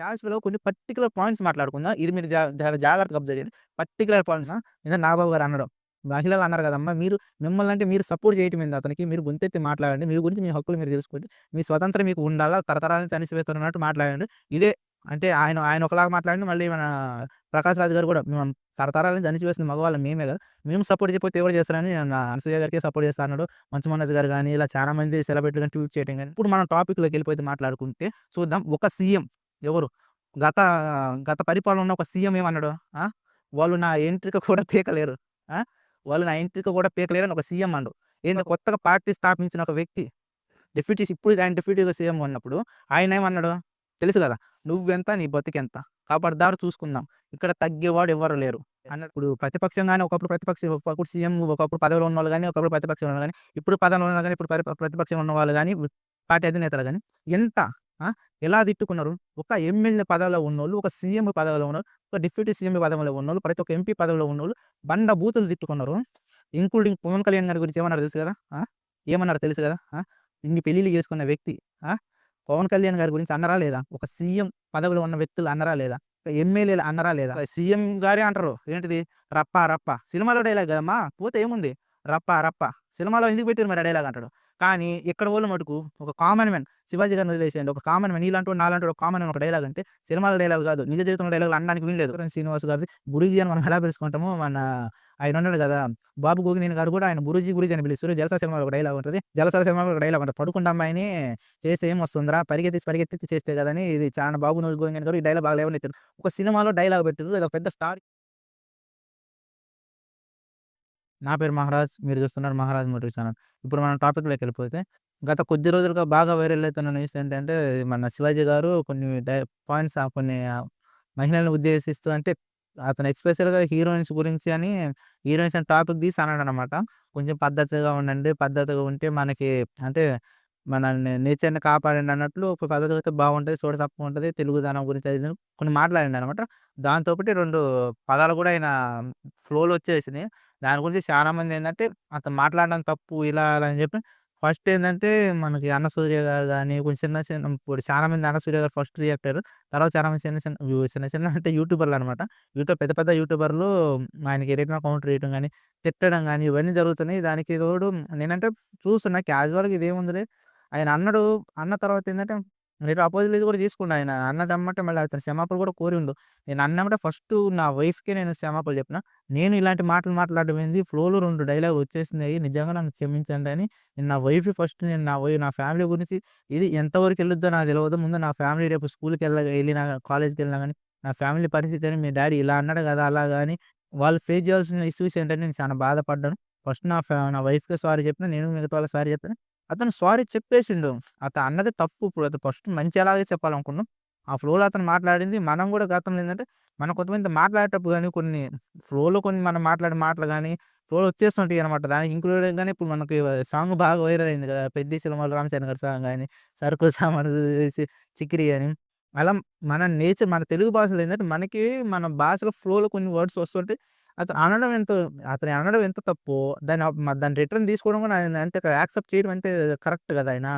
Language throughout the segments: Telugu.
క్యాజువల్‌గా కొన్ని పర్టిక్యులర్ పాయింట్స్ మాట్లాడుకుందాం. ఇది మీరు చాలా జాగ్రత్తగా అబ్జర్వ్ చేయండి. పర్టిక్యులర్ పాయింట్స్ ఇందాక నాగబాబు గారు అనడం. మహిళలు అన్నారు కదమ్మా! మిమ్మల్నంటే మీరు సపోర్ట్ చేయటం ఏంది అతనికి? మీరు గొంతెత్తి మాట్లాడండి. మీ గురించి మీ హక్కులు మీరు తెలుసుకోండి. మీ స్వతంత్రం మీకు ఉండాలా? తరతరాల నుంచి అణిచివేస్తున్నట్టు మాట్లాడండి. ఇదే అంటే ఆయన ఆయన ఒకలాగా మాట్లాడిండు. మళ్ళీ మన ప్రకాష్ రాజ్ గారు కూడా మేము తరతరాల నుంచి అణిచివేసిన మగవాళ్ళం మేమే కదా! మేము సపోర్ట్ చేయకపోతే ఎవరు చేస్తారని అనసూయ గారికే సపోర్ట్ చేస్తా అన్నాడు. మంచు మనోజ్ గారు గాని, ఇలా చాలా మంది సెలబ్రిటీలు గాని ట్వీట్ చేయడం గాని. ఇప్పుడు మనం టాపిక్‌లోకి వెళ్ళిపోతే మాట్లాడుకుంటే చూద్దాం. ఒక సీఎం ఎవరు? గత గత పరిపాలన ఉన్న ఒక సీఎం ఏమన్నాడు? ఆ! వాళ్ళు నా ఎంట్రిక కూడా పీకలేరు. ఆ! వాళ్ళు నా ఎంట్రిక కూడా పీకలేరని ఒక సీఎం అన్నాడు. ఏంది కొత్తగా పార్టీ స్థాపించిన ఒక వ్యక్తి. ఇప్పుడు ఆయన డిప్యూటీగా సీఎం ఉన్నప్పుడు ఆయనేమన్నాడు? తెలుసు గదా! "నువ్వెంత నీ బతుకెంత. ఖబర్దార్ చూసుకుందాం. ఇక్కడ తగ్గేవాడు ఎవ్వరు లేరు" అన్నప్పుడు ప్రతిపక్షంగానే ఒకప్పుడు సీఎం ఒకప్పుడు పదవిలో ఉన్నోళ్ళు గాని, ఒకప్పుడు ప్రతిపక్షంలో ఉన్నోళ్ళు గాని, ఇప్పుడు పదవిలో ఉన్నా గాని, ఇప్పుడు ప్రతిపక్షంలో ఉన్నవాళ్ళు గాని, పార్టీ అధినేతలు గాని ఎంత ఆ! ఎలా తిట్టుకున్నారు. ఒక ఎమ్మెల్యే పదవిలో ఉన్నోళ్ళు, ఒక సీఎం పదవిలో ఉన్నోళ్ళు, ఒక డిప్యూటీ సీఎం పదవిలో ఉన్నోళ్ళు, ప్రతి ఒక్క ఎంపీ పదవిలో ఉన్నోళ్ళు బండ బూతులు తిట్టుకున్నారు. ఇంక్లూడింగ్ పవన్ కళ్యాణ్ గారి గురించి ఏమన్నారో తెలుసు గదా! ఏమన్నారో తెలుసు గదా! ఇన్ని పెళ్లిళ్లు చేసుకున్న వ్యక్తి. ఆ! పవన్ కళ్యాణ్ గారి గురించి అన్నరా లేదా? ఒక సీఎం పదవిలో ఉన్న వ్యక్తులు అన్నరా లేదా? ఒక ఎమ్మెల్యేలు అన్నరా లేదా? సీఎం గారే అంటారు. ఏంటిది? రప్ప రప్ప సినిమాలో డైలాగ్ కదమ్మా! పోతే ఏముంది? రప్ప రప్ప సినిమాలో ఎందుకు పెట్టిర్రు మరి ఆ డైలాగ్ అంటాడు. కానీ ఇక్కడ వోళ్ళు మటుకు ఒక కామన్ మ్యాన్ 'శివాజీ' గారిని వదిలేసేయండి. ఒక కామన్ మ్యాన్ నీలాంటోడు, నాలాంటోడు ఒక కామన్ మ్యాన్ ఒక డైలాగ్ అంటే సినిమాల డైలాగ్ కాదు. నిజ జీవితంలో డైలాగులు అనడానికి వీల్లేదు. శ్రీనివాస్ గారిది 'గురూజీ' అని మనం ఎలా పిలుచుకుంటామో ఆయన ఉన్నాడు గదా! బాబు గోగినేని గారు గూడా ఆయన గురూజీ, గురూజీ అని పిలుస్తారు. 'జలసా' సినిమాలో ఒక డైలాగ్ ఉంటది. 'జలసా' సినిమాలో ఒక డైలాగ్ ఉంటది. పడుకున్న అమ్మాయిని చేస్తే ఏమొస్తుందిరా పరిగెత్తిచ్చి చేస్తే గదా! అని ఇది చాలా బాబు గోగినేని గారు ఈ డైలాగ్ బాగా లేవనెత్తారు. ఒక సినిమాలో డైలాగ్ పెట్టిర్రు. అదొక పెద్ద స్టార్. నా పేరు మహారాజ్. మీరు చూస్తున్నారు 'మహారాజ్ మోటివ్ ఛానల్'. ఇప్పుడు మనం టాపిక్‌లోకెళ్ళిపోతే, గత కొద్ది రోజులుగా బాగా వైరల్ అయితున్న న్యూస్ ఏంటంటే, మన 'శివాజీ' గారు కొన్ని పాయింట్స్ కొన్ని మహిళలను ఉద్దేశిస్తూ అంటే, అతను ఎస్పెషల్‌గా హీరోయిన్స్ గురించి అని హీరోయిన్స్ అని టాపిక్ తీసి అన్నాడనమాట. కొంచెం పద్ధతిగా ఉండండి. పద్ధతిగా ఉంటే మనకి అంటే, మన నేచర్‌ని కాపాడండి అన్నట్లు ఒక పద్ధతిగా అయితే బాగుంటది. చూడ చక్కగా ఉంటది. తెలుగుదనం గురించి అది ఇది అని కొన్ని మాట్లాడిండనమాట. దాంతో పాటు 2 పదాలు కూడా ఆయన ఫ్లోలో వచ్చేసినాయి. దాని గురించి చాలా మందేందంటే, అతను మాట్లాడడం తప్పు ఇలా అలా అని చెప్పి ఫస్ట్ ఏందంటే, మనకి అన్నసూర్య గారు గాని, కొంచెం ఇప్పుడు చాలా మంది అన్నసూర్య గారు ఫస్ట్ రియాక్ట్ అయ్యారు. తర్వాత చాలా మంది చిన్న చిన్న అంటే యూట్యూబర్‌లనమాట. పెద్ద పెద్ద యూట్యూబర్‌లు ఆయనకి రిటర్న్ కౌంటర్ ఇయటం గాని, తిట్టడం గాని ఇవన్నీ జరుగుతున్నాయి. దానికి తోడు నేనంటే చూస్తున్నా క్యాజువల్‌గా ఇదేముందిలే ఆయన అన్నాడు. అన్న తర్వాత ఏందంటే, నేను అపోజిట్ కూడా తీసుకున్నా ఆయన. అన్నదెమ్మటే మళ్ళీ అతను క్షమాపణ కూడా కోరిండు. నేను అన్నెమ్మటే ఫస్టు నా వైఫ్‌కే నేను క్షమాపణలు చెప్పిన. నేను ఇలాంటి మాటలు మాట్లాడడం ఏంది, ఫ్లోలో 2 డైలాగులు వచ్చేసినాయి. నిజంగా నన్ను క్షమించండి అని నేను నా వైఫ్‌కి ఫస్ట్ నేను నా ఫ్యామిలీ గురించి ఇది ఎంతవరకు ఎళ్ళుద్దో నాకు తెలవదు. ముందు నా ఫ్యామిలీ రేపు ఎళ్ళినా, కాలేజ్‌కెళ్ళినా గాని, నా ఫ్యామిలీ పరిస్థితి అని మీ డ్యాడీ ఇలా అన్నాడు గదా! అలాగా అని వాళ్ళు ఫేస్ చేయాల్సిన ఇష్యూస్ ఏంటంటే నేను చాలా బాధపడ్డాను. ఫస్ట్ నా వైఫ్‌కే సారీ చెప్పిన. నేను మిగతా వాళ్ళకి సారీ చెప్పాను. అతను సారీ చెప్పేసిండు. అతను అన్నది తప్పు. ఇప్పుడు అది ఫస్ట్ మంచి ఎలాగే చెప్పాలనుకున్నాం. ఆ ఫ్లోలో అతను మాట్లాడింది మనం గూడా గతంలో ఏందంటే, మనం కొంతమంది మాట్లాడేటప్పుడు గాని కొన్ని మనం మాట్లాడే మాటలు గాని, ఫ్లోలో వచ్చేస్తుంటాయనమాట. దానికి ఇంక్లూడింగ్‌గానే ఇప్పుడు మనకి సాంగ్ బాగా వైరల్ అయింది గదా! 'పెద్ది' సినిమాలో రామ్ చరణ్ గారి సాంగ్ గాని, 'సరుకు సామాను చేసి చిక్కిరి' అని. అలా మన నేచర్ మన తెలుగు భాషలో ఏందంటే, మనకి మన భాషలో ఫ్లోలో కొన్ని వర్డ్స్ వస్తుంటాయి. అతను అనడం ఎంత అతను అనడం ఎంత తప్పో, దాన్ని రిటర్న్ తీసుకోవడం కూడా ఆయన అంటే యాక్సెప్ట్ చేయడం అంటే కరెక్ట్ గదా! ఆయన.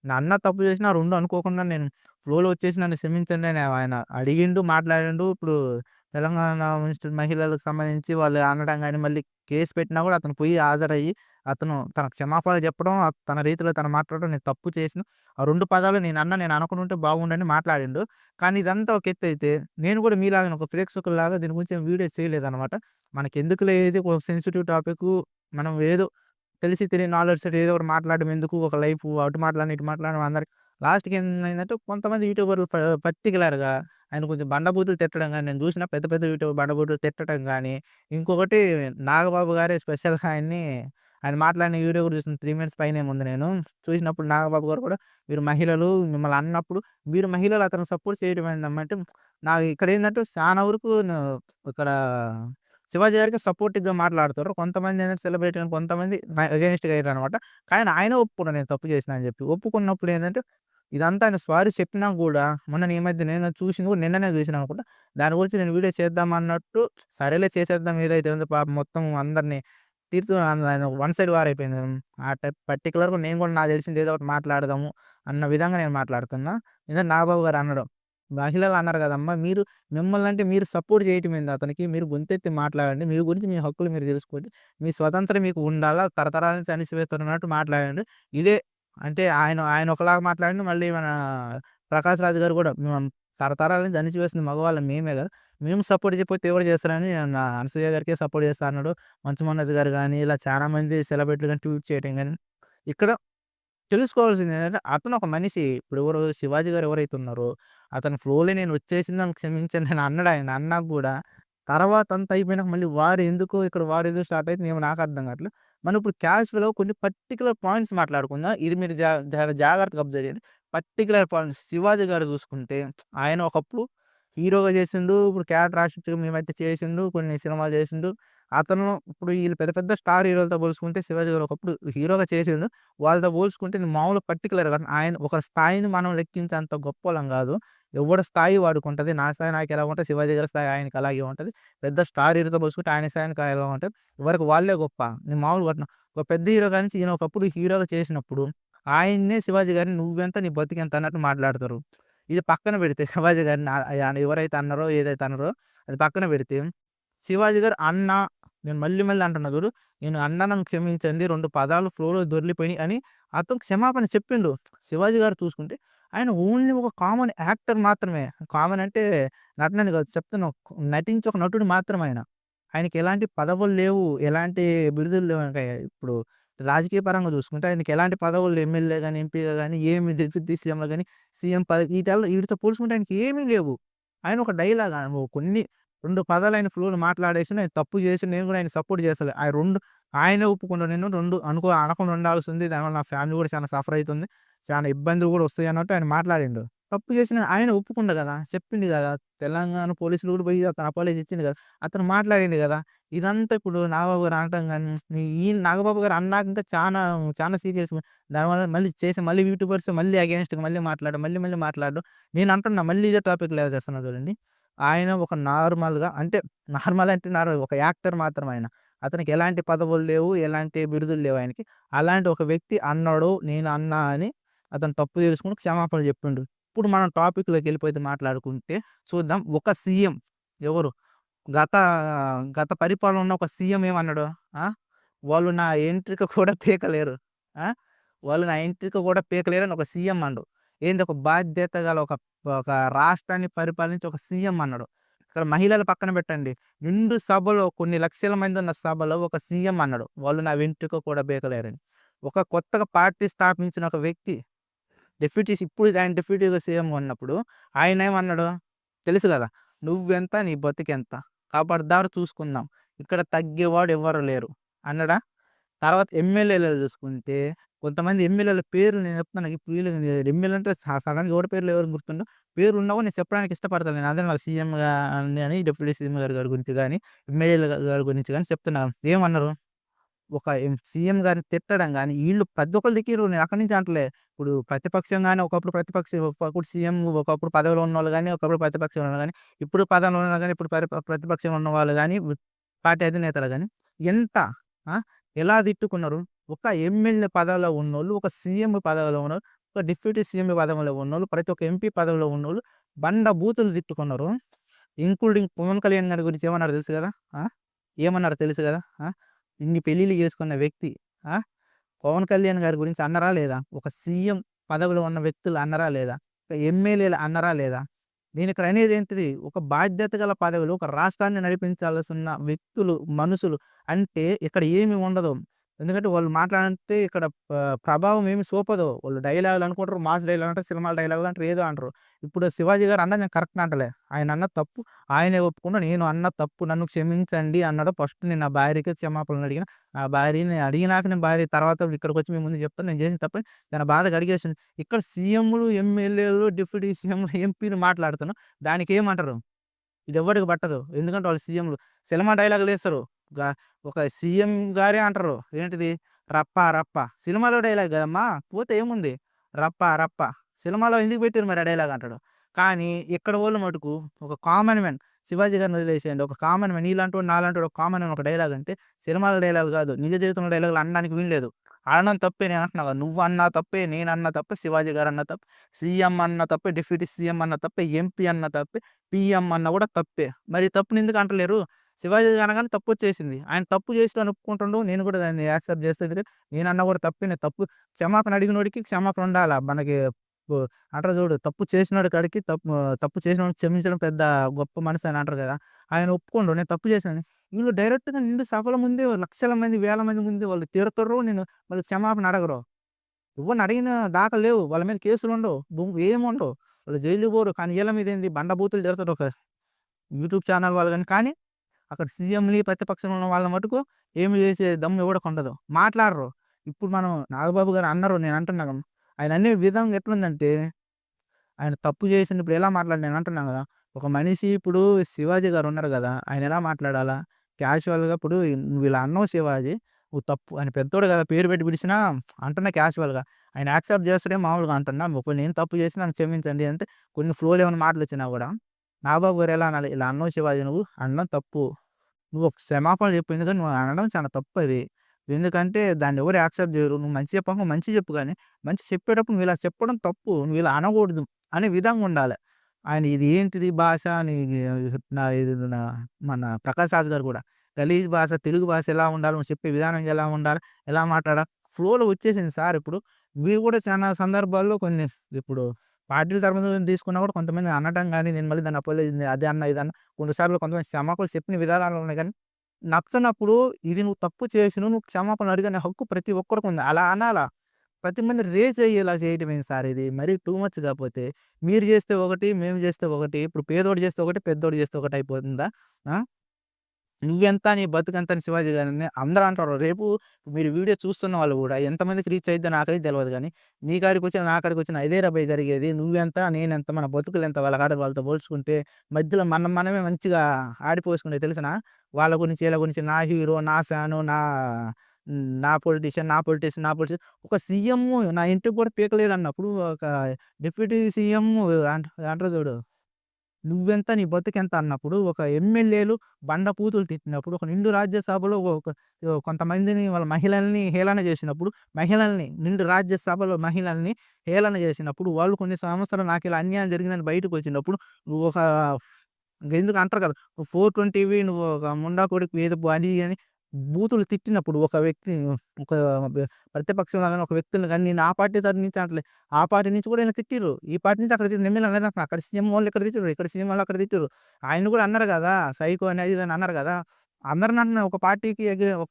నా అన్న తప్పు చేసినా 2 అనుకోకుండా నేను ఫ్లోలో వచ్చేసి నన్ను క్షమించండి అని ఆయన అడిగిండు, మాట్లాడిండు. ఇప్పుడు తెలంగాణ మహిళలకు సంబంధించి వాళ్ళు అనడం గాని, మళ్ళీ కేస్ పెట్టినా కూడా అతను పోయి హాజరయ్యి, అతను తన క్షమాపణ చెప్పడం, తన రీతిలో తను మాట్లాడడం నేను తప్పు చేసిన. ఆ 2 పదాలు నేను అనుకునుంటే బాగుండని మాట్లాడిండు. కానీ ఇదంతా ఒక ఎత్తైతే, నేను కూడా మీలాగానే ఒక ప్రేక్షకుల్లాగా దీని గురించి ఏం వీడియోస్ చేయలేదనమాట. మనకెందుకులే ఇది ఒక సెన్సిటివ్ టాపికు. మనం ఏదో తెలిసి తెలియని నాలెడ్జ్ తోటి ఏదో ఒకటి మాట్లాడడం ఎందుకు? ఒక లైఫు అటు మాట్లాడను, ఇటు మాట్లాడను అందరికి లాస్ట్‌కి ఏమైందంటే కొంతమంది యూట్యూబర్లు పర్టిక్యులర్‌గా ఆయన కొంచెం బండబూతులు తిట్టడం గాని నేను చూసిన పెద్ద పెద్ద యూట్యూబర్ బండబూతులు తిట్టడం గాని, ఇంకొకటి నాగబాబు గారే స్పెషల్‌గా ఆయన మాట్లాడిన వీడియో కూడా చూసిన 3 మినిట్స్ పైనే ఉంది నేను. చూసినప్పుడు నాగబాబు గారు కూడా మీరు మహిళలు మిమ్మల్ని అన్నప్పుడు మీరు మహిళలు అతనికి సపోర్ట్ చేయడం ఏందమ్మా అంటే నాకు ఇక్కడేందంటే చాలా వరకు ఇక్కడ శివాజీ గారికి సపోర్టివ్‌గా మాట్లాడుతారు. కొంతమంది ఏందంటే సెలబ్రిటీ అని కొంతమంది అగైన్స్ట్‌గా అయ్యారనమాట. కానీ ఆయన ఒప్పుకున్నాడు నేను తప్పు చేసినా అని చెప్పి. ఒప్పుకున్నప్పుడు ఏందంటే ఇదంతా ఆయన సారీ చెప్పినా గూడా మొన్న ఈ మధ్య నేను చూసింది కూడా నిన్ననే చూసినా అనుకుంటా. దాని గురించి నేను వీడియో చేద్దాం అన్నట్టు సరేలే చేసేద్దాం ఏదైతే ఉందో పాపం మొత్తం అందరిని ఆయన వన్ సైడ్ వార్ అయిపోయింది. ఆ పర్టిక్యులర్‌గా నేను కూడా నాకు తెలిసింది ఏదో ఒకటి మాట్లాడదాము అన్న విధంగా నేను మాట్లాడుతున్నా. నిజంగా నాగబాబు గారు అనడం. మహిళలు అన్నారు గదమ్మా! మిమ్మల్నంటే మీరు సపోర్ట్ చేయటమేంది అతనికి? మీరు గొంతెత్తి మాట్లాడండి. మీ గురించి మీ హక్కులు మీరు తెలుసుకోండి. మీ స్వతంత్రం మీకు ఉండాలా, తరతరాల నుంచి అణిచివేస్తున్నట్టు మాట్లాడండి. ఇదే అంటే ఆయన ఒకలాగా మాట్లాడిండు. మళ్ళీ మన 'ప్రకాష్ రాజ్' గారు గూడా తరతరాల నుంచి అణిచివేసింది మగవాళ్ళం మేమే గదా! మేము సపోర్ట్ చేయకపోతే ఎవరు చేస్తారని అనసూయ గారికే సపోర్ట్ చేస్తా అన్నాడు. మంచు మనోజ్ గారు గాని, ఇలా చాలా మంది సెలబ్రిటీలు గాని ట్వీట్ చేయడం గాని, ఇక్కడ తెలుసుకోవాల్సిందేంటంటే అతను ఒక మనిషి. ఇప్పుడెవరు 'శివాజీ' గారు ఎవరైతే ఉన్నారో, అతని ఫ్లోలో నేను వచ్చేసింది నన్ను క్షమించండి అని అన్నాడాయన. అన్నాక గూడా తర్వాత అంతా అయిపోయినాక మళ్ళీ వార్ ఎందుకు స్టార్ట్ అయితుంది ఏమో నాకు అర్థం కావట్లేదు. మనం ఇప్పుడు క్యాజువల్‌గా కొన్ని పర్టిక్యులర్ పాయింట్స్ మాట్లాడుకుందాం. ఇది మీరు చాలా జాగ్రత్తగా అబ్జర్వ్ చేయండి. పర్టిక్యులర్ పాయింట్స్ 'శివాజీ' గారు చూసుకుంటే ఆయన ఒకప్పుడు హీరోగా చేసిండు. ఇప్పుడు క్యారెక్టర్ ఆర్టిస్ట్‌గా మేమైతే చేసిండు. కొన్ని సినిమాలు చేసిండు. అతను ఇప్పుడు ఈళ్ళు పెద్ద పెద్ద స్టార్ హీరోలతో పోల్చుకుంటే 'శివాజీ' గారు ఒకప్పుడు హీరోగా చేసిండు. వాళ్ళతో పోల్చుకుంటే నేను మామూలుగా పర్టిక్యులర్‌గా ఆయన ఒక స్థాయిని మనం లెక్కించేంత గొప్పోళ్ళం గాదు. ఎవడి స్థాయి వాడికుంటది. నా స్థాయి నాకెలా ఉంటది, 'శివాజీ' గారి స్థాయి ఆయనకి అలాగే ఉంటది. పెద్ద స్టార్ హీరోతో పోల్చుకుంటే ఆయన స్థాయి ఆయనకి ఎలా ఉంటది. ఎవరికి వాళ్ళే గొప్ప. నేను మామూలుగా అంటున్నా. ఒక పెద్ద హీరో కానించి ఈయన ఒకప్పుడు హీరోగా చేసినప్పుడు ఆయన్నే 'శివాజీ' గారిని నువ్వెంత నీ బతుకెంత అన్నట్టు మాట్లాడతారు. ఇది పక్కన పెడితే 'శివాజీ' గారిని ఆయన ఎవరైతే అన్నారో, ఏదైతే అన్నారో అది పక్కన పెడితే 'శివాజీ' గారు అన్న నేను మళ్ళీ మళ్ళీ అంటున్నా చూడు. నేను అన్న నన్ను క్షమించండి 2 పదాలు ఫ్లోలో దొర్లిపోయినాయి అని అతను క్షమాపణ చెప్పిండు. 'శివాజీ' గారు చూసుకుంటే ఆయన ఓన్లీ ఒక కామన్ యాక్టర్ మాత్రమే. కామన్ అంటే నటనని కాదు చెప్తున్నా. నటించే ఒక నటుడు మాత్రమే ఆయన. ఆయనకి ఎలాంటి పదవులు లేవు. ఎలాంటి బిరుదులు లేవు. అంటే ఇప్పుడు రాజకీయ పరంగా చూసుకుంటే ఆయనకి ఎలాంటి పదవులు ఎమ్మెల్యే గాని, ఎంపీగా గాని, ఏమి డిప్యూటీ సీఎంలో గాని, సీఎం పదవి వీటితో పోల్చుకుంటే ఆయనకి ఏమీ లేవు. ఆయన ఒక డైలాగ్ కొన్ని 2 పదాలు ఆయన ఫ్లోలో మాట్లాడేసి నేను తప్పు చేసి నేను కూడా ఆయనకి సపోర్ట్ చేస్తలే. ఆ 2 ఆయనే ఒప్పుకుండు. నేను 2 అనకుండా ఉండాల్సింది. దానివల్ల నా ఫ్యామిలీ కూడా చాలా సఫర్ అయితుంది. చాలా ఇబ్బందులు కూడా వస్తాయి అన్నట్టు ఆయన మాట్లాడిండు. తప్పు చేసిన ఆయన ఒప్పుకుండు గదా! చెప్పిండు గదా! తెలంగాణ పోలీసులు కూడా పోయి అతను అపాలజీ ఇచ్చిండు గదా! అతను మాట్లాడిండు గదా! ఇదంతా ఇప్పుడు నాగబాబు గారు అనటం గాని, నాగబాబు గారు అన్నాక ఇంకా చానా సీరియస్‌గా దానివల్ల మళ్ళీ యూట్యూబర్స్ మళ్ళీ అగెయిన్స్ట్‌గా మళ్ళీ మాట్లాడడం. నేను అంటున్నా మళ్ళీ ఇదే టాపిక్ లేవదీస్తున్నా చూడండి. ఆయన ఒక నార్మల్‌గా అంటే ఒక యాక్టర్ మాత్రమే ఆయన. అతనికి ఎలాంటి పదవులు లేవు. ఎలాంటి బిరుదులు లేవు ఆయనకి. అలాంటి ఒక వ్యక్తి అన్నాడు, నేను అన్నా అని అతను తప్పు తెలుసుకొని క్షమాపణ చెప్పిండు. ఇప్పుడు మనం టాపిక్‌లోకెళ్ళిపోతే మాట్లాడుకుంటే చూద్దాం. ఒక సీఎం ఎవరు? గత గత పరిపాలన ఉన్న ఒక సీఎం ఏమన్నాడు? ఆ! వాళ్ళు నా ఎంట్రిక కూడా పీకలేరు. ఆ! వాళ్ళు నా ఎంట్రిక కూడా పీకలేరని ఒక సీఎం అన్నాడు. ఏంది ఒక బాధ్యత గల ఒక ఒక రాష్ట్రాన్ని పరిపాలించే ఒక సీఎం అన్నాడు. ఇక్కడ మహిళలు పక్కన పెట్టండి. నిండు సభలో కొన్ని లక్షల మంది ఉన్న సభలో ఒక సీఎం అన్నాడు. వాళ్ళు నా వెంట్రుక కూడా పీకలేరని. ఒక కొత్తగా పార్టీ స్థాపించిన ఒక వ్యక్తి ఇప్పుడు ఆయన డిప్యూటీగా సీఎంగా ఉన్నప్పుడు ఆయనేమన్నాడు? తెలుసు గదా! "నువ్వెంత నీ బతుకెంత ఖబర్దార్ చూసుకుందాం. ఇక్కడ తగ్గేవాడు ఎవ్వరు లేరు" అన్నాడా? తర్వాత ఎమ్మెల్యేలు చూసుకుంటే కొంతమంది ఎమ్మెల్యేల పేర్లు నేను చెప్తున్నా ఇప్పుడు ఎమ్మెల్యే అంటే సడెన్‌గా ఎవరి పేర్లు ఎవరికి గుర్తుండవు. పేర్లున్నా కూడా నేను చెప్పడానికి ఇష్టపడతాను. నేను అదే నాకు సీఎంగా అని డిప్యూటీ సీఎం గారి గురించి గాని, ఎమ్మెల్యేల గారి గురించి గాని చెప్తున్నాను. ఏమన్నారు? ఒక సీఎం గారిని తిట్టడం గాని, ఈళ్ళు ప్రతి ఒక్కళ్ళు తిట్టిర్రు. నేను అక్కడి నుంచి అంటలే. ఇప్పుడు ప్రతిపక్షం గాని, ఒకప్పుడు సీఎం ఒకప్పుడు పదవిలో ఉన్నోళ్ళు గాని, ఒకప్పుడు ప్రతిపక్షంలో ఉన్న గాని, ఇప్పుడు పదవిలో ఉన్నా గాని, ఇప్పుడు ప్రతిపక్షంలో ఉన్నవాళ్ళు గాని, పార్టీ అధినేతలు గాని ఎంత ఆ! ఎలా తిట్టుకున్నారు. ఒక ఎమ్మెల్యే పదవిలో ఉన్నోళ్ళు, ఒక సీఎం పదవిలో ఉన్నోళ్ళు, ఒక డిప్యూటీ సీఎం పదవిలో ఉన్నోళ్ళు, ప్రతి ఒక్క ఎంపీ పదవిలో ఉన్నోళ్ళు బూతులు తిట్టుకున్నారు. ఇంక్లూడింగ్ పవన్ కళ్యాణ్ గారి గురించి ఏమన్నారో తెలుసు గదా! ఆ! ఏమన్నారో తెలుసు గదా! ఆ! ఇన్ని పెళ్ళిళ్ళు చేసుకున్న వ్యక్తి. ఆ! పవన్ కళ్యాణ్ గారి గురించి అన్నరా లేదా? ఒక సీఎం పదవిలో ఉన్న వ్యక్తులు అన్నరా లేదా? ఒక ఎమ్మెల్యేలు అన్నరా లేదా? నేనిక్కడ అనేదేంటిది? ఒక బాధ్యత గల పదవిలో ఒక రాష్ట్రాన్ని నడిపించాల్సిన వ్యక్తులు, మనుషులు అంటే ఇక్కడ ఏమి ఉండదు. ఎందుకంటే వాళ్ళు మాట్లాడంటే ఇక్కడ ప్రభావం ఏమి చూపదు. వాళ్ళు డైలాగులు అనుకుంటారు. మాస్ డైలాగ్ అంటారు. సినిమాల డైలాగులు అంటారు. ఏదో అంటారు. ఇప్పుడు 'శివాజీ' గారు అన్నది నేను కరెక్ట్ అంటలే. ఆయన అన్న తప్పు ఆయనే ఒప్పుకున్నాడు. నేను అన్న తప్పు నన్ను క్షమించండి అన్నాడు. ఫస్ట్ నేను నా భార్యకి క్షమాపణలు అడిగిన. నా భార్యని అడిగినాక నేను భార్య తర్వాత ఇక్కడికొచ్చి మీ ముందు చెప్తాను. నేను చేసిన తప్పని తన బాధగా అడిగేసింది. ఇక్కడ సీఎంలు, ఎమ్మెల్యేలు, డిప్యూటీ సీఎంలు, ఎంపీలు మాట్లాడుతున్నాం. దానికేమంటారు? ఇదెవ్వడికి పట్టదు. ఎందుకంటే వాళ్ళు సీఎంలు. సినిమా డైలాగులేస్తారు. గా ఒక సీఎం గారే అంటారు. ఏంటిది? రప్ప రప్ప. సినిమాలో డైలాగ్ కదమ్మా! పోతే ఏముంది? రప్ప రప్ప. సినిమాలో ఎందుకు పెట్టిర్రు మరి ఆ డైలాగ్ అంటాడు. కానీ ఇక్కడ వోళ్ళు మటుకు ఒక కామన్ మ్యాన్ 'శివాజీ' గారిని వదిలేసేయండి. ఒక కామన్ మ్యాన్ నీలాంటోడు, నాలాంటోడు ఒక కామన్ మ్యాన్ ఒక డైలాగ్ అంటే సినిమాల డైలాగ్ కాదు. నిజ జీవితంలో డైలాగులు అనడానికి వీల్లేదు. అనడం తప్పే నేనంటున్నా కదా! నువ్వన్నా తప్పే, నేనన్నా తప్పే, శివాజీ గారన్నా తప్పే, సీఎం అన్నా తప్పే, డిప్యూటీ సీఎం అన్నా తప్పే, ఎంపీ అన్నా తప్పే, పీఎం అన్నా కూడా తప్పే. మరి తప్పునెందుకు అంటలేరు? శివాజీ అనగానే తప్పొచ్చేసింది. ఆయన తప్పు చేసినని ఒప్పుకుంటుండు. నేను కూడా దాన్ని యాక్సెప్ట్ చేస్తా. ఎందుకంటే నేనన్నా కూడా తప్పే. నేను తప్పు క్షమాపణ అడిగినోడికి క్షమాపణ ఉండాల. మనకి పు అంటారు చూడు, తప్పు చేసినోడి కాడికి తప్పు చేసినోడిని క్షమించడం పెద్ద గొప్ప మనసని అంటారు కదా! ఆయన ఒప్పుకోండు. నేను తప్పు చేశానని. వీళ్ళు డైరెక్ట్‌గా నిండు సభల ముందే లక్షల మంది, వేల మంది ముందే వాళ్ళు తిడతారు. నేను మళ్ళీ క్షమాపణ అడగరు. ఎవ్వరిని అడిగిన దాఖలు లేవు. వాళ్ళ మీద కేసులుండవు. ఏముండవు. వాళ్ళు జైలుకి పోరు. కానీ ఈళ్ళ మీద ఏంది బండ బూతులు తిడతారు. ఒక యూట్యూబ్ ఛానల్ వాళ్ళు గాని. కానీ అక్కడ సీఎంని, ప్రతిపక్షంలో ఉన్న వాళ్ళని మటుకు ఏమి చేసే దమ్ము ఎవడికుండదు. మాట్లాడరు. ఇప్పుడు మనం నాగబాబు గారు అన్నారు. నేను అంటున్నా గం ఆయన అనే విధంగా ఎట్లుందంటే, ఆయన తప్పు చేసిండు ఇప్పుడు ఎలా మాట్లాడి నేను అంటున్నా గదా! ఒక మనిషి ఇప్పుడు 'శివాజీ' గారు ఉన్నారు గదా! ఆయన ఎలా మాట్లాడాలా? క్యాజువల్‌గా ఇప్పుడు నువ్వు ఇలా అన్నావు శివాజీ. నువ్వు తప్పు ఆయన పెద్దోడు గదా! పేరు పెట్టి పిలిచినా అంటున్నా క్యాజువల్‌గా. ఆయన యాక్సెప్ట్ చేస్తాడే మామూలుగా అంటున్నా. ఒకవేళ నేను తప్పు చేసినా నన్ను క్షమించండి అంటే కొన్ని ఫ్లోలో ఏమైనా మాటలొచ్చినా గూడా, నాగబాబు గారు ఎలా అనాలి? ఇలా అన్నావు శివాజీ నువ్వు. అనడం తప్పు. నువ్వు ఒక క్షమాపణ చెప్పు. ఎందుకంటే నువ్వు అనడం చాలా తప్పది. ఎందుకంటే దాన్ని ఎవరు యాక్సెప్ట్ జేయరు. నువ్వు మంచి చెప్పావనుకో మంచి చెప్పు గానీ, మంచి చెప్పేటప్పుడు నువ్వు ఇలా చెప్పడం తప్పు. నువ్వు ఇలా అనకూడదు అనే విధంగా ఉండాలె. ఆయన ఇది ఏంటిది భాష అని ఇది మన 'ప్రకాష్ రాజ్' గారు గూడా గలీజ్ భాష, తెలుగు భాష ఎలా ఉండాలి, నువ్వు చెప్పే విధానం ఎలా ఉండాలి, ఎలా మాట్లాడాలి ఫ్లోలో వచ్చేసింది సార్ ఇప్పుడు. మీరు గూడా చానా సందర్భాల్లో కొన్ని ఇప్పుడు పార్టీల తరపున తీసుకున్నా గూడా కొంతమంది అనటం గాని, నేను మళ్ళీ దాన్ని అపోలోజైజ్ అది అన్నా, ఇది అన్నా కొన్ని సార్లు కొంతమంది క్షమాపణలు చెప్పిన విధానాలు ఉన్నాయి గానీ, నచ్చనప్పుడు ఇది నువ్వు తప్పు చేసినవు, నువ్వు క్షమాపణ అడిగే హక్కు ప్రతి ఒక్కరికి ఉంది. అలా అనాలా. ప్రతి మంది రేజ్ అయ్యేలా చేయటం ఏంటి సార్ ఇది? మరీ టూ మచ్ కాపోతే. మీరు చేస్తే ఒకటి, మేము చేస్తే ఒకటి. ఇప్పుడు పేదోడు చేస్తే ఒకటి, పెద్దోడు చేస్తే ఒకటి అయిపోతుందా? ఆ! నువ్వెంత నీ బతుకెంత అని శివాజీ గారిని అందరూ అంటారు. రేపు మీరు వీడియో చూస్తున్న వాళ్ళు గూడా ఎంతమందికి రీచ్ అయిద్దో నాకైతే తెలవదు గానీ, నీ కాడికొచ్చినా, నా కాడికొచ్చినా ఇదేరా బయ్ జరిగేది. నువ్వెంత, నేనెంత, మన బతుకులెంత వాళ్ళ కాడ వాళ్ళతో పోల్చుకుంటే, మధ్యలో మనం మనమే మంచిగా ఆడిపోసుకునేది తెలుసునా? వాళ్ళ గురించి, ఈళ్ళ గురించి నా హీరో, నా ఫ్యాను, నా పొలిటీషియన్, ఒక సీఎం నా ఇంటికి కూడా పీకలేడన్నప్పుడు, ఒక డిప్యూటీ సీఎం అంటారు చూడు నువ్వెంత నీ బతుకెంత అన్నప్పుడు, ఒక ఎమ్మెల్యేలు బండబూతులు తిట్టినప్పుడు, ఒక నిండు రాజ్యసభలో కొంతమందిని వాళ్ళ మహిళల్ని హేళన చేసినప్పుడు, నిండు రాజ్యసభలో మహిళల్ని హేళన చేసినప్పుడు, వాళ్ళు కొన్ని సంవత్సరాలు నాకిలా అన్యాయం జరిగిందని బయటకొచ్చినప్పుడు, నువ్వొక ఎందుకు అంటారు కదా! 420 నువ్వు ఒక ముండా కొడుకువి ఏదో అని అని బూతులు తిట్టినప్పుడు ఒక వ్యక్తి ఒక ప్రతిపక్షంలో గాని ఒక వ్యక్తిని గాని నేను ఆ పార్టీ తరపు నుంచి అనట్లే. ఆ పార్టీ నుంచి కూడా ఈయన తిట్టిర్రు. ఈ పార్టీ నుంచి అక్కడ తిట్టిర్రు. నేను అనేదంటున్నా. అక్కడ సీఎం వాళ్ళు ఇక్కడ తిట్టిర్రు. ఇక్కడ సీఎం వాళ్ళు అక్కడ తిట్టిర్రు. ఆయన్ని కూడా అన్నారు గదా! సైకో అని అది ఇది అని అన్నారు గదా! అందరిని అంటున్నా ఒక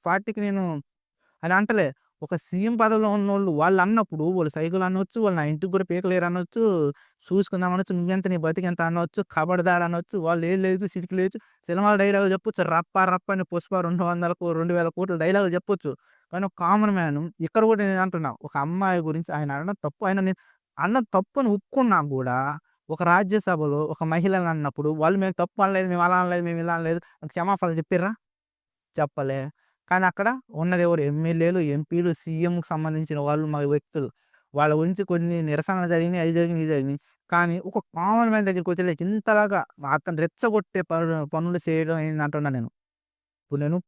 పార్టీకి నేను అని అంటలే. ఒక సీఎం పదవిలో ఉన్నోళ్ళు వాళ్ళన్నప్పుడు వాళ్ళు సైకోలనొచ్చు, వాళ్ళు నా ఇంటికి కూడా పీకలేరనొచ్చు, చూసుకుందాం అనొచ్చు, నువ్వెంత నీ బతికెంత అనొచ్చు, ఖబర్దార్ అనొచ్చు, వాళ్ళు ఏది లేదు సిటికి లేదు సినిమాల డైలాగులు చెప్పొచ్చు. 'రప్ప రప్ప' అని 'పుష్ప' 2,000,00,00,000 డైలాగులు చెప్పొచ్చు. కానీ ఒక కామన్ మ్యాన్ ఇక్కడ కూడా నేను అంటున్నా. ఒక అమ్మాయి గురించి ఆయన అనడం తప్పు. నేను అన్నది తప్పని ఒప్పుకున్నా గూడా ఒక రాజ్యసభలో ఒక మహిళని అన్నప్పుడు వాళ్ళు మేము తప్పు అనలేదు, మేము అలా అనలేదు, మేము ఇలా అనలేదు అని క్షమాపణలు చెప్పిర్రా? చెప్పలే. కానీ అక్కడ ఉన్నదెవరు ఎమ్మెల్యేలు, ఎంపీలు, సీఎంకి సంబంధించిన వాళ్ళు వ్యక్తులు. వాళ్ళ గురించి కొన్ని నిరసనలు జరిగినాయి, అది జరిగినాయి, ఇది జరిగినాయి. కానీ ఒక కామన్ మ్యాన్ దగ్గరికొచ్చేసరికి ఇంతలాగా అతను రెచ్చగొట్టే పనులు చేయడం ఏందంటున్నా నేను. ఇప్పుడు నేను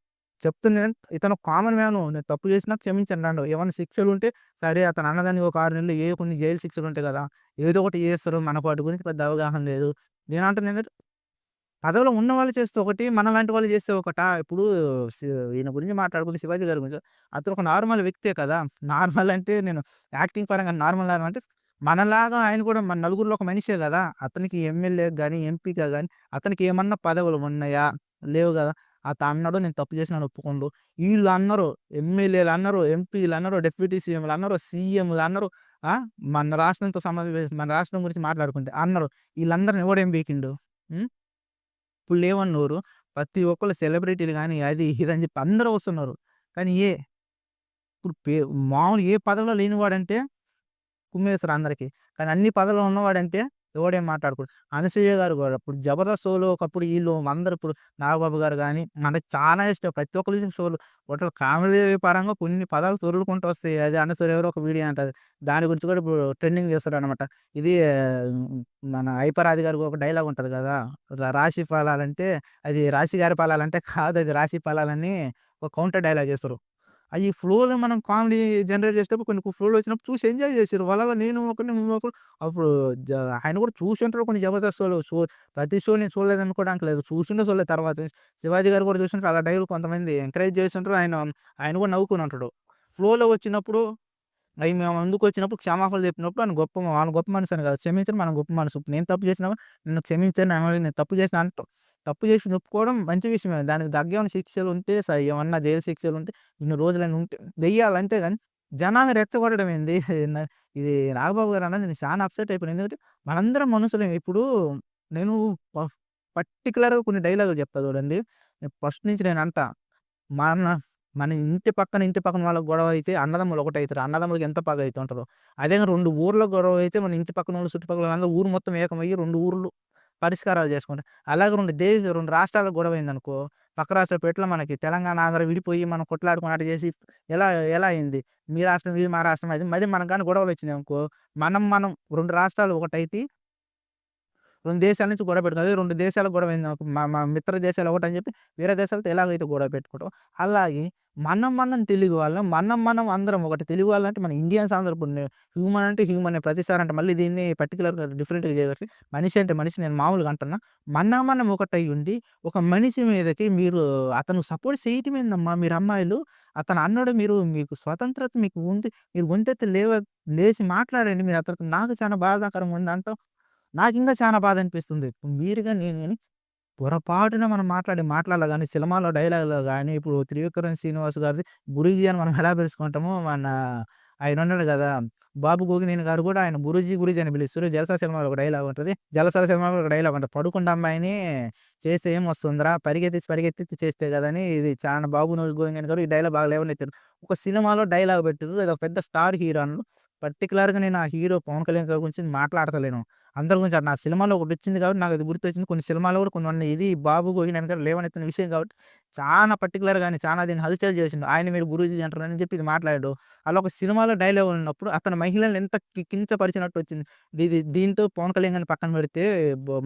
చెప్తుంది ఇతను కామన్ మ్యాను. నేను తప్పు చేసినా క్షమించండి నన్ను. ఏమన్నా శిక్షలుంటే సరే అతను అన్నదానికి ఒక 6 నెలలు కొన్ని జైలు శిక్షలుంటాయి గదా! ఏదో ఒకటి చేస్తారు. మనకు వాటి గురించి పెద్ద అవగాహన లేదు. నేనంటుంది ఏందంటే పదవిలో ఉన్నవాళ్ళు చేస్తే ఒకటి, మనలాంటి వాళ్ళు చేస్తే ఒకటా? ఇప్పుడు సి ఈయన గురించి మాట్లాడుకుంటే 'శివాజీ' గారి గురించి అతను ఒక నార్మల్ వ్యక్తే కదా! నార్మల్ అంటే నేను యాక్టింగ్ పరంగా నార్మల్ అంటే మనలాగా ఆయన కూడా మన నలుగురిలో ఒక మనిషే గదా! అతనికి ఎమ్మెల్యేకి గాని, ఎంపీగా గాని అతనికి ఏమన్నా పదవులు ఉన్నాయా? లేవు గదా! అతన్నడు నేను తప్పు చేసినాను ఒప్పుకోండు. ఈళ్ళన్నారు ఎమ్మెల్యేలన్నారు, ఎంపీలన్నారు, డిప్యూటీ సీఎంలన్నారు, సీఎంలన్నారు. ఆ! మన రాష్ట్రం గురించి మాట్లాడుకుంటే అన్నారు. ఈళ్ళందరిని ఎవడేం పీకిండు? హ్మ్. ఇప్పుడు లేవన్నోరు. ప్రతి ఒక్కళ్ళు సెలబ్రిటీలు గాని, అది ఇది అని చెప్పి అందరూ వస్తున్నారు. కానీ ఇప్పుడు మామూలుగా ఏ పదవిలో లేనివాడంటే కుమ్మేస్తారు అందరికి. కానీ అన్ని పదవుల్లో ఉన్నవాడంటే ఎవడేం మాట్లాడుకోడు. అనసూయ గారు గూడా ఇప్పుడు 'జబర్దస్త్' షోలో ఒకప్పుడు ఈళ్ళు అందరూ ఇప్పుడు నాగబాబు గారు గాని, మనకి చాలా ఇష్టం. ప్రతి ఒక్కళ్ళు చూసిన షోలు టోటల్ కామెడీ పరంగా కొన్ని పదాలు దొర్లుకుంటూ వస్తాయి. అది అనసూయ ఎవరో ఒక వీడియో అంటది. దాని గురించి కూడా ఇప్పుడు ట్రెండింగ్ చేస్తారనమాట. ఇది మన 'హైపరాది' గారికి ఒక డైలాగ్ ఉంటది గదా! రాశి ఫలాలంటే అది రాశి గారి ఫలాలంటే కాదు అది రాశి ఫలాలని ఒక కౌంటర్ డైలాగ్ చేస్తారు. ఈ ఫ్లోలో మనం కామెడీ జనరేట్ చేసేటప్పుడు కొన్ని ఫ్లోలో వచ్చినప్పుడు చూసి ఎంజాయ్ చేసిర్రు. వాళ్ళలో నేను ఒకడిని, నువ్వు ఒకడు అప్పుడు జ ఆయన కూడా చూసుంటారు కొన్ని జబర్దస్త్ ప్రతి షో నేను చూడలేదనుకోవడానికి లేదు. చూసిండో చూడలేదు తర్వాత. శివాజీ గారు కూడా చూసుంటారు. అలా డైలీ కొంతమంది ఎంకరేజ్ చేస్తుంటారు. ఆయన కూడా నవ్వుకొని ఉంటాడు. ఫ్లోలో వచ్చినప్పుడు అయి మేము ముందుకొచ్చినప్పుడు క్షమాపణలు చెప్పినప్పుడు ఆయన గొప్ప మనసని కాదు. క్షమించడం మన గొప్ప మనసు. ఇప్పుడు నేను తప్పు చేసినా నన్ను క్షమించండి అనగానే నేను తప్పు చేసినా అంటాం. తప్పు చేసింది ఒప్పుకోవడం మంచి విషయమే. దానికి తగ్గ ఏమైనా శిక్షలుంటే ఏమన్నా జైలు శిక్షలుంటే ఇన్ని రోజులని ఉంటే వెయ్యాలి అంతే గాని జనాన్ని రెచ్చగొట్టడం ఏంది? న ఇది నాగబాబు గారు అన్నది నేను చాలా అప్‌సెట్ అయిపోయాను. ఎందుకంటే మనందరం మనుషులమే. ఇప్పుడు నేను ప పర్టిక్యులర్‌గా కొన్ని డైలాగులు చెప్తా చూడండి. ఫస్ట్ నుంచి నేనంటా మన మన ఇంటి పక్కన వాళ్ళకి గొడవ అయితే అన్నదమ్ములు ఒకటైతారు. అన్నదమ్ములకి ఎంత పగ అయితే ఉంటదో. అదే 2 ఊర్ల గొడవ అయితే మన ఇంటి పక్కనోళ్ళు, చుట్టుపక్కల వాళ్ళందరూ ఊరు మొత్తం ఏకమయ్యి 2 ఊర్లు పరిష్కారాలు చేసుకుంటాయి. అలాగే 2 రాష్ట్రాలకు గొడవ అయిందనుకో, పక్క రాష్ట్రాలు ఎట్లా మనకి తెలంగాణ, ఆంధ్ర విడిపోయి మనం కొట్లాడుకొని అటు చేసి ఎలా ఎలా అయింది? మీ రాష్ట్రం ఇది, మా రాష్ట్రం అది. మరి మనకు గాని గొడవలొచ్చినాయనుకో, మనం 2 రాష్ట్రాలు ఒకటైతే 2 దేశాల నుంచి గొడవ పెట్టుకున్నాం. అదే 2 దేశాల గొడవయిందనుకో మా మా మిత్ర దేశాలు ఒకటని చెప్పి వేరే దేశాలతో ఎలాగైతే గొడవ పెట్టుకుంటామో, అలాగే మనం తెలుగు వాళ్ళం. మనం అందరం ఒకటి. తెలుగు వాళ్ళంటే మన ఇండియన్స్ అందరూ ఇప్పుడు హ్యూమన్ అంటే హ్యూమనే ప్రతిసారి అంటే మళ్ళీ దీన్ని పర్టిక్యులర్‌గా డిఫరెంట్‌గా చేయగలిగి మనిషి అంటే మనిషి నేను మామూలుగా అంటున్నా. మనం ఒకటై ఉండి ఒక మనిషి మీదకి మీరు అతను సపోర్ట్ చేయటమేందమ్మా మీరు అమ్మాయిలు. అతను అన్నాడు మీకు స్వతంత్రత మీకు ఉంది. మీరు గొంతెత్తి లేసి మాట్లాడండి. మీరు అతనికి నాకు చాలా బాధాకరంగా ఉంది అంటాం. నాకింకా చానా బాధనిపిస్తుంది. మీరు గాని, నేను గాని పొరపాటున మనం మాట్లాడే మాటలలో గాని, సినిమాలో డైలాగ్‌లో గాని, ఇప్పుడు 'త్రివిక్రమ్ శ్రీనివాస్' గారిది 'గురూజీ' అని మనం ఎలా పిలుచుకుంటామో, ఆయనున్నాడు గదా! 'బాబు గోగినేని' గారు గూడా ఆయన 'గురూజీ గురూజీ' అని పిలుస్తారు. 'జలసా' సినిమాలో ఒక డైలాగ్ ఉంటది. 'జలసా' సినిమాలో ఒక డైలాగ్ ఉంటది. పడుకున్న అమ్మాయిని చేస్తే ఏమొస్తుందిరా పరిగెత్తిచ్చి చేస్తే గదా! అని ఇది చానా 'బాబు గోగినేని' గారు ఈ డైలాగ్ బాగా లేవనెత్తారు. ఒక సినిమాలో డైలాగ్ పెట్టిర్రు. అదొక పెద్ద స్టార్ హీరో అన్నలు. పర్టిక్యులర్‌గా నేను ఆ హీరో 'పవన్ కళ్యాణ్' గారి గురించి మాట్లాడతలేను. అందరి గురించి నా సినిమాలో ఒకటొచ్చింది కాబట్టి నాకది గుర్తొచ్చింది. కొన్ని సినిమాలో కూడా కొన్ని ఉన్నాయి. ఇది 'బాబు గోగినేని' వెనకాల లేవనెత్తిన విషయం కాబట్టి చానా పర్టిక్యులర్‌గా చానా దీన్ని హల్చల్ చేసిండు. ఆయన మీరు గురూజీ అంటారని చెప్పి ఇది మాట్లాడాడు. అలా ఒక సినిమాలో డైలాగ్ ఉన్నప్పుడు అతను మహిళల్ని ఎంత కించపరిచినట్టొచ్చింది. దీంతో 'పవన్ కళ్యాణ్' గారిని పక్కన పెడితే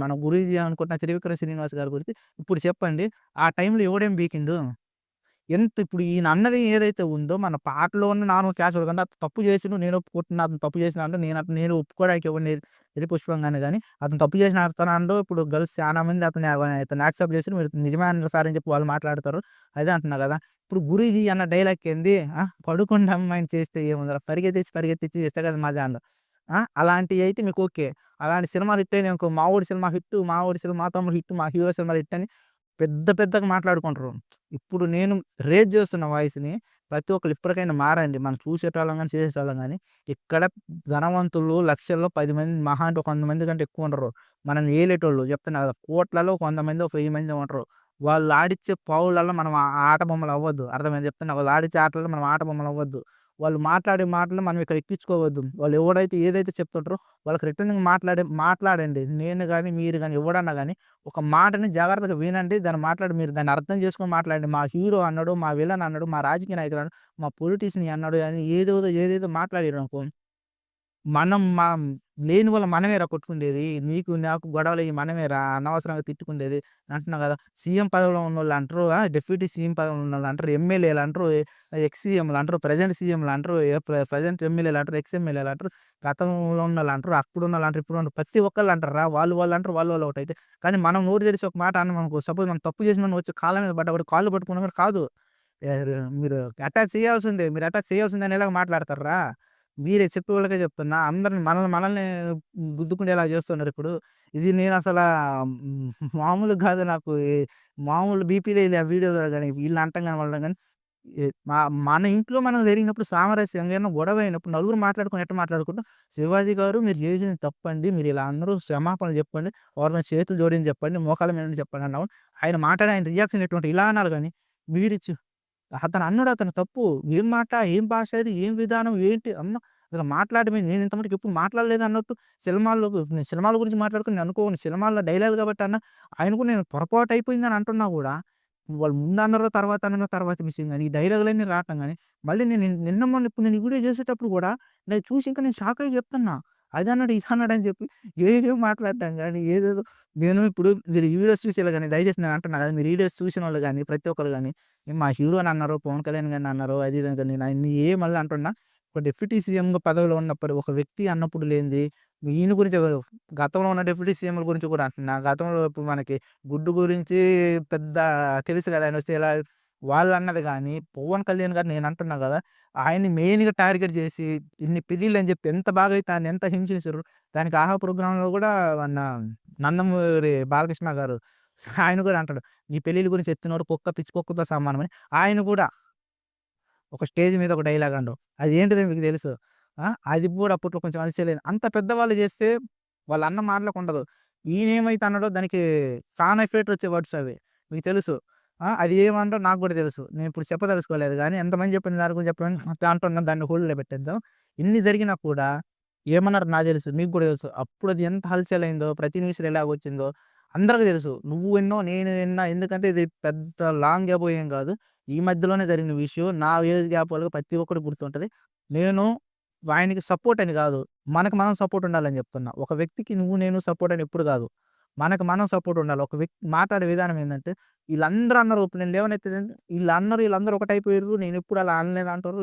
మన 'గురూజీ' అనుకుంటున్న 'త్రివిక్రమ్ శ్రీనివాస్' గారి గురించి ఇప్పుడు చెప్పండి. ఆ టైంలో ఎవడేం పీకిండు? ఇప్పుడు ఈయన అన్నది ఏదైతే ఉందో మన పాటలో ఉన్న నార్మల్ క్యాజువల్‌గా అంటే అతను తప్పు చేసిండు. నేను ఒప్పుకుంటున్నా అతను తప్పు చేసినా అంటే నేను ఒప్పుకోవడానికి ఎవరిని ఎర్రి పుష్పంగానే గాని అతను తప్పు చేసిన అతనంలో ఇప్పుడు గర్ల్స్ చాలా మంది అతన్ని యాక్సెప్ట్ చేసి మీరు నిజమే అన్నారు సార్ అని చెప్పి వాళ్ళు మాట్లాడతారు. అదే అంటున్నా కదా! ఇప్పుడు 'గురూజీ' అన్న డైలాగ్‌కేంది పడుకున్న అమ్మాయిని చేస్తే ఏముందిరా పరిగెత్తిచ్చి చేస్తే కదా మజా అన్నారు. అలాంటియైతే మీకు ఓకే. అలాంటి సినిమాలు హిట్ అయినాయనుకో 'మావోడి' సినిమా హిట్టు, 'మావోడి' సినిమా 'మా తమ్ముడు' హిట్టు, 'మా హీరో' సినిమాలు హిట్ అని పెద్దగా మాట్లాడుకుంటారు. ఇప్పుడు నేను రేజ్ చేస్తున్న వాయిస్‌ని ప్రతి ఒక్కళ్ళు ఇప్పటికైనా మారండి. మనం చూసేటోళ్ళం గాని, చేసేటోళ్ళం గాని ఇక్కడ ధనవంతులు లక్షల్లో 10 మంది మహా అంటే ఒక 100 మంది కంటే ఎక్కువ ఉండరు. మనల్ని ఏలేటోళ్ళు చెప్తున్నా కదా! కోట్లలో ఒక 100 మందో, 1000 మందో ఉంటారు. వాళ్ళు ఆడిచ్చే పావులలో మనం ఆట బొమ్మలు అవ్వద్దు. అర్థమైందా చెప్తున్నా? వాళ్ళు ఆడిచ్చే ఆటల్లో మనం ఆట బొమ్మలు అవ్వద్దు. వాళ్ళు మాట్లాడే మాటలు మనం ఇక్కడ ఎక్కించుకోవద్దు. వాళ్ళు ఏదైతే చెప్తుంటారో వాళ్ళకి రిటర్నింగ్ మాట్లాడండి. నేను గాని, మీరు గాని ఎవడన్నా గాని ఒక మాటని జాగ్రత్తగా వినండి. దాన్ని మీరు దాన్ని అర్థం చేసుకొని మాట్లాడండి. మా హీరో అన్నాడు, మా విలన్ అన్నాడు, మా రాజకీయ నాయకుడు అన్నాడు, మా పొలిటీషియన్ అన్నాడు అని ఏదేదో మాట్లాడిర్రనుకో లేని వాళ్ళం మనమేరా కొట్టుకుండేది. నీకు నాకు గొడవలయ్యి మనమేరా అనవసరంగా తిట్టుకుండేది అంటున్నా గదా! సీఎం పదవిలో ఉన్నోళ్ళు అంటరు. డిప్యూటీ సీఎం పదవిలో ఉన్నోళ్ళు అంటరు. ఎమ్మెల్యేలు అంటరు. ఎక్స్ సీఎంలు అంటరు. ప్రెజెంట్ సీఎంలు అంటరు. ప్రెజెంట్ ఎమ్మెల్యేలు అంటరు. ఎక్స్ ఎమ్మెల్యేలు అంటరు. గతంలో ఉన్నోళ్ళు అంటరు. అప్పుడున్నోళ్ళు అంటరు. ఇప్పుడున్నోళ్ళు ప్రతి ఒక్కళ్ళు అంటార్రా. వాళ్ళు అంటరు. వాళ్ళు ఒకటైతే. కానీ మనం నోరు తెరిసి ఒక మాట అన్నామనుకో సపోజ్ మనం తప్పు చేసినోడిని వచ్చి కాళ్ళ మీద పడ్డా కూడా కాళ్ళు పట్టుకున్నా కూడా కాదు. మీరు అటాక్ చేయాల్సిందే. మీరు అటాక్ చేయాల్సిందే అనేలాగా మాట్లాడతార్రా. మీరే చెప్పేవాళ్ళకే చెప్తున్నా. అందరిని మనల్ని గుద్దుకునేలా చేస్తున్నారిప్పుడు. ఇది నేనసలా మామూలుగా కాదు నాకు మామూలు బీపీలే ఆ వీడియో గాని వీళ్ళని అంటం గాని వాళ్ళని గాని ఎ మా మన ఇంట్లో మనకు జరిగినప్పుడు సామరస్యంగా ఏమన్నా గొడవ అయినప్పుడు నలుగురు మాట్లాడుకొని ఎట్ట మాట్లాడుకుంటాం. శివాజీ గారు మీరు చేసింది తప్పండి. మీరిలా అందరూ క్షమాపణలు చెప్పండి. ఎవరి మీద చేతులు జోడించి చెప్పండి. మోకాళ్ళ మీద నుండి చెప్పండి అన్నాం. ఆయన మాట్లాడే ఆయన రియాక్షన్ ఎటువంటిది ఇలా అనాలి గాని మీరిచ్చి అతను అతని తప్పు. ఏం మాట, ఏం భాష ఇది, ఏం విధానం, ఏంటి అమ్మ అసలు మాట్లాడమే నేను ఇంత మటుకు ఎప్పుడు మాట్లాడలేదు అన్నట్టు నేను సినిమాల గురించి మాట్లాడుకొని నేను అనుకోను. సినిమాల్లో డైలాగ్ కాబట్టి అన్న ఆయన కూడా నేను పొరపాటు అయిపోయిందని అంటున్నా కూడా వాళ్ళు ముందన్నారో, తర్వాత అన్నారో తర్వాత విషయం గాని, ఈ డైలాగులన్నీ రావటం గాని, మళ్ళీ నేను నిన్న మొన్న ఇప్పుడు నేను ఈ వీడియో చేసేటప్పుడు కూడా నేను చూసి ఇంకా నేను షాక్ అయ్యి చెప్తున్నా. అదన్నాడు, ఇదన్నాడు అని చెప్పి ఏవేవో మాట్లాడటం గానీ, ఏదేదో నేను ఇప్పుడు మీరు ఈ వీడియోస్ చూసేవాళ్ళు గాని, దయచేసి నేను అంటున్నా కదా! మీరు ఈ వీడియోస్ చూసినోళ్ళు గాని, ప్రతి ఒక్కరు గాని, మా హీరోని అన్నారు, పవన్ కళ్యాణ్ గారిని అన్నారు, అది ఇది అని నేను మళ్ళీ అంటున్నా, ఒక డిప్యూటీ సీఎంగా పదవిలో ఉన్నప్పుడు ఒక వ్యక్తి అన్నప్పుడు లేనిది, ఈయన గురించి గతంలో ఉన్న డిప్యూటీ సీఎంల గురించి కూడా అంటున్నా. గతంలో ఇప్పుడు మనకి గుడ్డు గురించి పెద్ద తెలుసు కదా! ఆయనొస్తే ఎలా వాళ్ళన్నది గాని, పవన్ కళ్యాణ్ గారు నేను అంటున్నా గదా! ఆయన్ని మెయిన్‌గా టార్గెట్ జేసి, ఇన్ని పెళ్ళిళ్ళని జెప్పి ఎంత బాగా అయితే ఆయన్ని ఎంత హింసించారో, దానికి 'ఆహా' ప్రోగ్రామ్‌లో గూడా మన నందమూరి బాలకృష్ణ గారు ఆయన గూడా అంటాడు, "నీ పెళ్ళిళ్ళ గురించి ఎత్తినోడు కుక్క పిచ్చి కుక్కతో సమానమని." ఆయన గూడా ఒక స్టేజ్ మీద ఒక డైలాగ్ అనడం. అది ఏంటిదో మీకు తెలుసు. అది గూడా అప్పట్లో కొంచెం అలిచేలేదు. అంత పెద్దవాళ్ళు జేస్తే వాళ్ళన్న మాటలకుండదు. ఈయనేమైతే అన్నాడో దానికి చానా ఎఫెక్ట్ వచ్చే వర్డ్స్ అవి. మీకు తెలుసు. అది ఏమనడో నాకు గూడా తెలుసు. నేనిప్పుడు చెప్పదలుచుకోలేదు గానీ, ఎంతమంది చెప్పిన దాని గురించి చెప్పడం దాంట్లో ఉన్న దాన్ని హోల్డ్‌లో పెట్టేద్దాం. ఇన్ని జరిగినా కూడా ఏమన్నారో నాకు తెలుసు. మీకు గూడా తెలుసు. అప్పుడు అది ఎంత హల్చలయిందో, ప్రతి న్యూస్‌లో ఎలాగొచ్చిందో అందరికి తెలుసు. నువ్వు విన్నావు, నేను విన్నా. ఎందుకంటే ఇది పెద్ద లాంగ్ గ్యాప్ ఏం గాదు. ఈ మధ్యలోనే జరిగిన విషయం. నా ఏజ్ గ్యాప్ వరకు ప్రతి ఒక్కడికి గుర్తుంటది. నేను ఆయనకి సపోర్ట్ అని గాదు. మనకు మనం సపోర్ట్ ఉండాలని జెప్తున్నా. ఒక వ్యక్తికి నువ్వు, నేను సపోర్ట్ అని ఎప్పుడు గాదు. మనకు మనం సపోర్ట్ ఉండాలి. ఒక వ్యక్తి మాట్లాడే విధానం ఏందంటే, ఈళ్ళందరూ అన్నారు. ఇప్పుడు నేను లేవనెత్తేది ఈళ్ళందరూ ఒకటైపోయిర్రు. నేనెప్పుడు అలా అనలేదు అంటారు.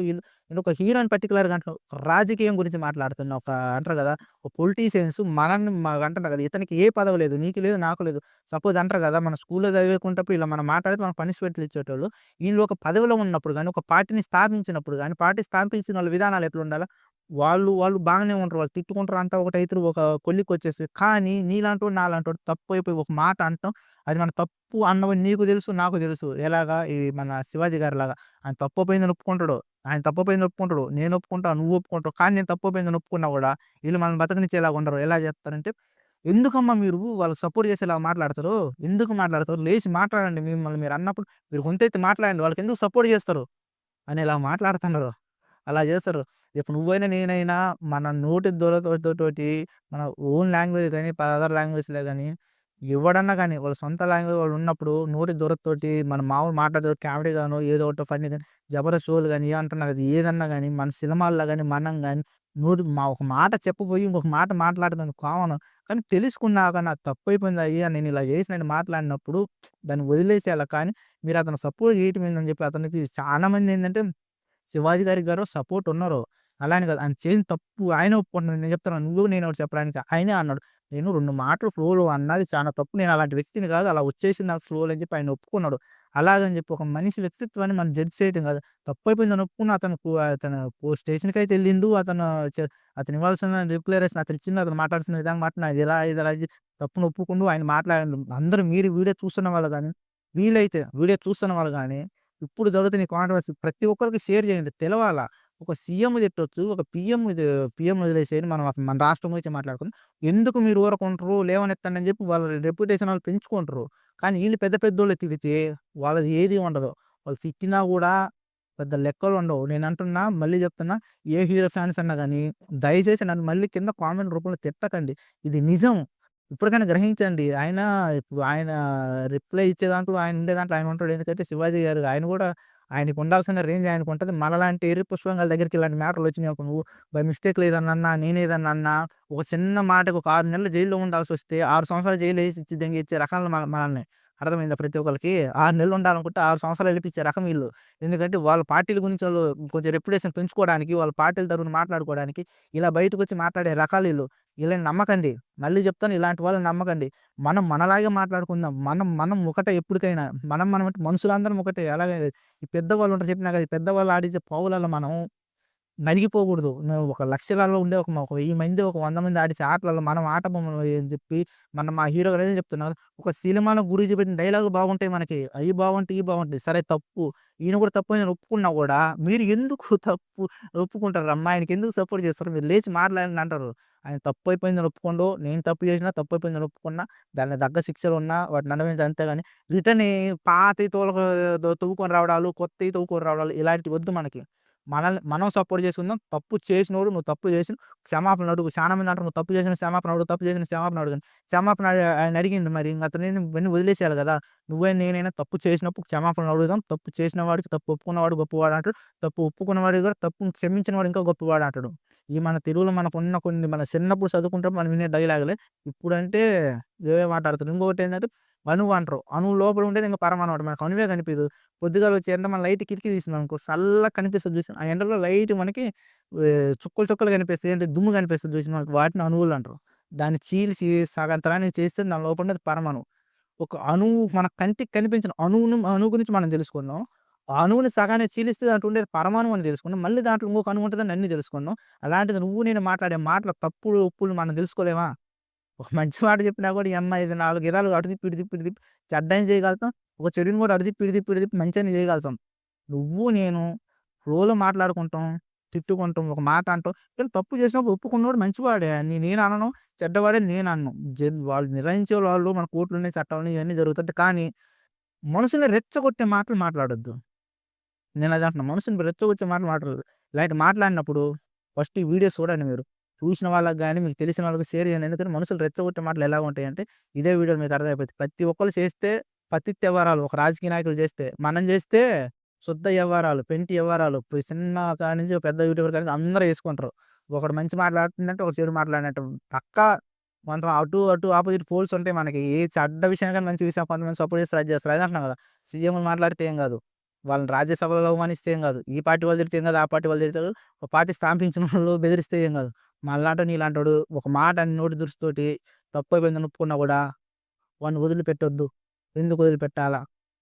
నేనొక హీరోని పర్టిక్యులర్‌గా అంటున్నా. ఒక రాజకీయం గురించి మాట్లాడుతున్నా. అంటారు గదా! ఒక పొలిటీషియన్స్ మనల్ని అంటున్నా గదా! ఇతనికి ఏ పదవి లేదు. నీకు లేదు, నాకు లేదు. సపోజ్ అంటారు గదా! మన స్కూల్‌లో చదివేకుంటప్పుడు ఇలా మనం మాట్లాడితే మనకు పనిష్మెంట్లు ఇచ్చేటోళ్ళు. ఈళ్ళు ఒక పదవిలో ఉన్నప్పుడు గాని, ఒక పార్టీని స్థాపించినప్పుడు గాని, పార్టీ స్థాపించినోళ్ళ విధానాలు ఎట్లుండాలా? వాళ్ళు బాగానే ఉంటారు. వాళ్ళు తిట్టుకుంటారు. అంతా ఒకటైతారు. ఒక కొలిక్కొచ్చేసి. కానీ నీలాంటోడు, నాలాంటోడు తప్పైపోయి ఒక మాట అనటం, అది మన తప్పు అన్నవని నీకు తెలుసు, నాకు తెలుసు. ఎలాగా? ఈ మన 'శివాజీ' గారిలాగా. ఆయన తప్పయిపోయిందని ఒప్పుకుంటాడు. ఆయన తప్పయిపోయిందని ఒప్పుకుంటాడు. నేను ఒప్పుకుంటా, నువ్వు ఒప్పుకుంటావు. కానీ నేను తప్పయిపోయిందని ఒప్పుకున్నా గూడా, ఈళ్ళు మనల్ని బతకనిచ్చేలాగా ఉండరు. ఎలా జేత్తారంటే, ఎందుకమ్మా మీరు వాళ్ళకి సపోర్ట్ చేసేలాగా మాట్లాడతారు? ఎందుకు మాట్లాడతారు? లేసి మాట్లాడండి. మిమ్మల్ని మీరన్నప్పుడు మీరు గొంతెత్తి మాట్లాడండి. వాళ్ళకెందుకు సపోర్ట్ జేస్తారు? అనేలా మాట్లాడుతున్నారు. అలా జేస్తారు. ఇప్పుడు నువ్వైనా, నేనైనా మన నోటి దురదతోటి మన ఓన్ లాంగ్వేజ్ గాని, అదర్ లాంగ్వేజ్‌లే గాని ఎవడన్నా గాని వాళ్ళ సొంత లాంగ్వేజ్ వాడున్నప్పుడు నోటి దురదతోటి మనం మామూలు మాట్లాడుతూ కామెడీగానో ఏదో ఒకటి ఫన్నీ గాని, జబర్దస్త్ షోలు గాని అంటున్నా కదా! ఏదన్నా గాని మన సినిమాల్లో గాని, మనం గాని ఒక మాట చెప్పబోయి ఇంకొక మాట మాట్లాడడం కామన్. కానీ తెలుసుకున్నాక నాది తప్పైపోయింది అయ్యా! నేను ఇలా చేసినని మాట్లాడినప్పుడు దాన్ని వదిలేసేయాల. కానీ మీరు అతను సపోర్ట్ చేయటం ఏందని చెప్పి అతనికి చాలా మంది ఏందంటే 'శివాజీ' గారు సపోర్ట్ ఉన్నారు. అలా అని కాదు. ఆయన చేసిన తప్పు ఆయనే ఒప్పుకుంటున్నాడు. నేను చెప్తున్నాను. నువ్వు నేనెవరు చెప్పడానికి. ఆయనే అన్నాడు. నేను 2 మాటలు ఫ్లోలో అన్నది చాలా తప్పు. నేను అలాంటి వ్యక్తిని కాదు. అలా వచ్చేసింది నాకు ఫ్లోలో అని చెప్పి ఆయన ఒప్పుకున్నాడు. అలాగని చెప్పి ఒక మనిషి వ్యక్తిత్వాన్ని మనం జడ్జ్ చేయటం కాదు. తప్పైపోయిందని ఒప్పుకున్న అతను స్టేషన్‌కైతే ఎళ్ళిండు. అతను ఇవ్వాల్సిన డిక్లరేషన్ అతను ఇచ్చిండు. అతను మాట్లాడాల్సిన విధంగా మాట్లాడిన ఇది ఇలా తప్పును ఒప్పుకుండు. ఆయన మాట్లాడిండు. అందరూ మీరు వీడియో చూస్తున్న వాళ్ళు గాని, వీడియో చూస్తున్న వాళ్ళు గాని ఇప్పుడు జరుగుతున్న ఈ కాంట్రోవర్సీ ప్రతి ఒక్కరికి షేర్ చేయండి. తెలవాలా. ఒక సీఎం తిట్టొచ్చు. ఒక పీఎం వదిలేసేయండి. మన రాష్ట్రం గురించి మాట్లాడుకుందాం. ఎందుకు మీరు ఊరకుంటరు? లేవనెత్తండి అని చెప్పి వాళ్ళ రెప్యుటేషన్ ఆళ్ళు పెంచుకుంటరు. కానీ ఈళ్ళు పెద్ద పెద్దోళ్ళు తిడితే వాళ్ళది ఏది ఉండదు. వాళ్ళు తిట్టినా గూడా పెద్ద లెక్కలుండవు. నేనంటున్నా మళ్ళీ చెప్తున్నా ఏ హీరో ఫ్యాన్స్ అన్నా గాని దయచేసి నన్ను మళ్ళీ కింద కామెంట్ రూపంలో తిట్టకండి. ఇది నిజం. ఇప్పటికైనా గ్రహించండి. ఆయన రిప్లై ఇచ్చే దాంట్లో ఆయన ఉండే దాంట్లో ఆయన ఉంటాడు. ఎందుకంటే 'శివాజీ' గారు ఆయన గూడా ఆయనకుండాల్సిన రేంజ్ ఆయనకుంటది. మనలాంటి ఎర్రి పుష్పంగాళ్ళ దగ్గరికి ఇలాంటి మ్యాటర్‌లు వచ్చినాయనుకో నువ్వు బై మిస్టేక్‌లో ఏదన్నా అన్నా, నేనేదన్నా అన్నా, ఒక చిన్న మాటకి ఒక 6 నెలలు జైల్‌లో ఉండాల్సొస్తే 6 సంవత్సరాలు జైల్‌లో ఏసిచ్చి దెంగిచ్చే రకాలు మనల్ని. అర్థమైందా ప్రతి ఒక్కళ్ళకి? 6 నెలలు ఉండాలనుకుంటే 6 సంవత్సరాలు ఎళ్ళిపిచ్చే రకం ఈళ్ళు. ఎందుకంటే వాళ్ళ పార్టీల గురించి ఆళ్ళు కొంచెం రెప్యుటేషన్ పెంచుకోవడానికి, వాళ్ళ పార్టీల తరపున మాట్లాడుకోవడానికి ఇలా బయటకొచ్చి మాట్లాడే రకాలీళ్ళు. ఈళ్ళని నమ్మకండి. మళ్ళీ చెప్తాను ఇలాంటి వాళ్ళని నమ్మకండి. మనం మనలాగే మాట్లాడుకుందాం. మనం ఒకటే ఎప్పటికైనా. మనం అంటే మనుషులందరం ఒకటే. అలాగే ఈ పెద్దవాళ్ళు ఉంటారు చెప్పినా కదా! ఈ పెద్దవాళ్ళు ఆడించే పావులలో మనం నలిగిపోకూడదు. నువ్వు ఒక లక్షలలో ఉండే ఒక 1000 మంది, ఒక 100 మంది ఆడిసే ఆటలలో మనం ఆట బొమ్మలు అని చెప్పి మా హీరో గారు అదే చెప్తున్నారు. ఒక సినిమాలో గురూజీ పెట్టిన డైలాగులు బాగుంటాయి మనకి. అయి బాగుంటాయి, ఇయి బాగుంటాయి. సరే తప్పు. ఈయన కూడా తప్పు అని ఒప్పుకున్నా గూడా మీరు ఎందుకు తప్పు ఒప్పుకుంటారమ్మా? ఆయనకెందుకు సపోర్ట్ చేస్తారు? మీరు లేచి మాట్లాడండి అంటారు. ఆయన తప్పయిపోయిందని ఒప్పుకోండు. నేను తప్పు చేసినా, తప్పయిపోయిందని ఒప్పుకున్నా. దానికి తగ్గ శిక్షలున్నా వాటిని అనుభవించాలి అంతేగాని రిటర్న్ పాతయి తవ్వుకొని రావడాలు, కొత్తయి తవ్వుకొని రావడాలు ఇలాంటివి వద్దు మనకి. మనం సపోర్ట్ చేసుకుందాం. తప్పు చేసినోడు నువ్వు తప్పు చేసి క్షమాపణ అడుగు. చాలా మంది అంటారు, "నువ్వు తప్పు చేసిన క్షమాపణ అడుగు, తప్పు చేసిన క్షమాపణ అడుగు" అని. క్షమాపణ ఆయన అడిగిండు మరి ఇంక అతనేంది ఇవన్నీ వదిలేసేయాలి గదా! నువ్వైనా నేనైనా తప్పు చేసినప్పుడు క్షమాపణ అడుగుదాం. తప్పు చేసిన వాడికి తప్పు ఒప్పుకున్నవాడు గొప్పవాడు అంటాడు. తప్పు ఒప్పుకున్నవాడు కూడా తప్పుని క్షమించిన వాడు ఇంకా గొప్పవాడు అంటాడు. ఈ మన తెలుగులో మనకున్న కొన్ని మన చిన్నప్పుడు చదువుకుంటే మనం వినే డైలాగులే. ఇప్పుడంటే ఏవేవో మాట్లాడుతారు. ఇంకొకటేంటంటే అణువు అంటారు. అణువు లోపల ఉండేది ఇంక పరమాణు అంట. మనకు అణువే కనిపియదు. పొద్దుగాల వచ్చే ఎండ మన లైట్ కిటికీ తీసినామనుకో సల్లగా కనిపిస్తది చూసినా. ఆ ఎండలో లైట్ మనకి చుక్కలు చుక్కలు కనిపిస్తాయి. అంటే దుమ్ము కనిపిస్తది చూసినావా వాటిని అణువులు అంటారు. దాన్ని చీల్చి సగంతరానికి చేస్తే దాని లోపల ఉన్నది పరమాణువు. ఒక అణువు మన కంటికి కనిపించిన అణువు గురించి మనం తెలుసుకున్నాం. ఆ అణువుని సగానికి చీలిస్తే దాంట్లో ఉండేది పరమాణువు అని తెలుసుకున్నాం. మళ్ళీ దాంట్లో ఇంకొక అణువు ఉంటదని అన్నీ తెలుసుకున్నాం. అలాంటిది నువ్వు నేను మాట్లాడే మాటల తప్పులు, ఒప్పులు మనం తెలుసుకోలేమా? ఒక మంచి మాట చెప్పినా కూడా ఈ అమ్మ ఇది 4 విధాలు అటు తిప్పి, ఇటు తిప్పి, ఇటు తిప్పి చెడ్డని చేయగలుగుతాం. ఒక చెడుని కూడా అటు తిప్పి, ఇటు తిప్పి, ఇటు తిప్పి మంచని చేయగలుగుతాం. నువ్వు నేను ఫ్లోలో మాట్లాడుకుంటాం, తిట్టుకుంటాం, ఒక మాట అంటాం. కానీ తప్పు చేసినప్పుడు ఒప్పుకున్నోడు మంచివాడే. నేను అనను, చెడ్డవాడని నేను అనను. వాళ్ళు నిర్ణయించే వాళ్ళు మన కోర్టులున్నాయి, చట్టాలున్నాయి ఇవన్నీ జరుగుతుంటాయి. కానీ మనుషుల్ని రెచ్చగొట్టే మాటలు మాట్లాడొద్దు. నేనదే అంటున్నా. మనసుని రెచ్చగొచ్చే మాటలు మాట్లాడొద్దు. ఇలాంటి మాట్లాడినప్పుడు ఫస్ట్ ఈ వీడియోస్ చూడండి మీరు. చూసిన వాళ్ళకి గాని, మీకు తెలిసిన వాళ్ళకి షేర్ చేయండి. ఎందుకంటే మనుషులు రెచ్చగొట్టే మాటలు ఎలా ఉంటాయంటే, ఇదే వీడియోలో మీకు అర్థమైపోద్ది. ప్రతి ఒక్కళ్ళు చేస్తే పత్తిత్తి వ్యవహారాలు. ఒక రాజకీయ నాయకులు చేస్తే, మనం చేస్తే శుద్ధ వ్యవహారాలు, పెంటి వ్యవహారాలు. చిన్న కాడి నుంచి పెద్ద యూట్యూబర్ కాడి నుంచి అందరూ చేసుకుంటారు. ఒకడు మంచి మాట్లాడుతుందంటే, ఒకడు చెడు మాట్లాడినట్టు. పక్కా కొంత అటు అపోజిట్ పోల్స్ ఉంటాయి మనకి. ఏ చెడ్డ విషయం గాని, మంచి విషయం కొంతమంది సపోర్ట్ చేస్తారు, అది చేస్తారు. అదే అంటున్నా కదా! సీఎంలు మాట్లాడితే ఏం కాదు. వాళ్ళని రాజ్యసభలో అవమానిస్తే ఏం గాదు. ఈ పార్టీ వాళ్ళు తిడితే ఏం గాదు. ఆ పార్టీ వాళ్ళు తిడితే కాదు. ఒక పార్టీ స్థాపించినోళ్ళు బెదిరిస్తే ఏం గాదు. మనలాంటోడు నీలాంటోడు ఒక మాట నోటి దురుసుతోటి తప్పయిపోయిందని ఒప్పుకున్నా గూడా వాడిని వదిలిపెట్టొద్దు. ఎందుకు వదిలిపెట్టాలా?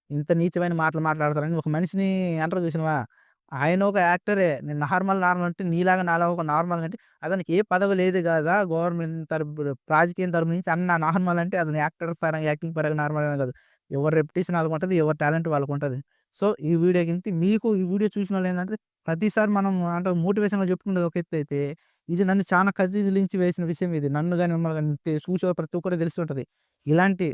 ఇంత నీచమైన మాటలు మాట్లాడతారని ఒక మనిషిని అంటారు చూసినవా? ఆయన ఒక యాక్టరే. నేను నార్మల్ అంటే నీలాగా నాలాగా ఒక నార్మల్ అంటే అతనికి ఏ పదవి లేదు గదా! గవర్నమెంట్ తరపు రాజకీయం తరపు నుంచి అన్న నార్మల్ అంటే అతను యాక్టర్ పరంగా యాక్టింగ్ పరంగా నార్మల్ అని గాదు. ఎవరి రెప్యుటేషన్ ఆళ్ళకుంటది. ఎవరి టాలెంట్ వాళ్ళకుంటది. సో, ఈ వీడియో గింతే మీకు ఈ వీడియో చూసినోళ్ళేందంటే ప్రతిసారి మనం అంటే మోటివేషన్‌గా చెప్పుకునేది ఒక ఎత్తయితే, ఇది నన్ను చానా కదిలించి వేసిన విషయం ఇది. నన్ను గాని మిమ్మల్ని గాని చూసే ప్రతి ఒక్కరికి తెలిసుంటది. ఇలాంటి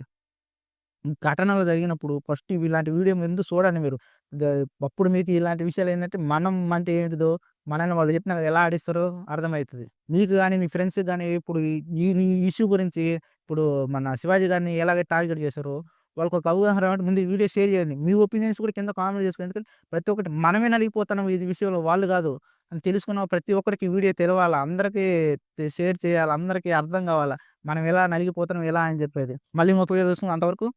ఘటనలు జరిగినప్పుడు ఫస్ట్ ఇలాంటి వీడియో ముందు చూడండి మీరు. ద అప్పుడు మీకు ఇలాంటి విషయాలేందంటే మనం అంటే ఏంటిదో మనల్ని వాళ్ళు చెప్పినా ఎలా ఆడిస్తారో అర్థమైతది. మీకు గాని, మీ ఫ్రెండ్స్‌కి గాని ఇప్పుడు ఈ ఇష్యూ గురించి ఇప్పుడు మన 'శివాజీ' గారిని ఎలాగ టార్గెట్ చేశారో వాళ్ళకొక అవగాహన రావాలంటే ముందు ఈ వీడియో షేర్ చేయండి. మీ ఒపీనియన్స్ కూడా కింద కామెంట్ చేసుకోండి. ఎందుకంటే ప్రతి ఒక్కటి మనమే నలిగిపోతున్నాం ఈ విషయంలో వాళ్ళు కాదు. అని తెలుసుకున్న ప్రతి ఒక్కరికి ఈ వీడియో తెలవాలా. అందరికీ షేర్ చేయాలా. అందరికీ అర్థం కావాలా. మనం ఎలా నలిగిపోతున్నాం ఎలా అని చెప్పేది. మళ్ళీ ఇంకొక వీడియో చూసుకుందాం అంతవరకు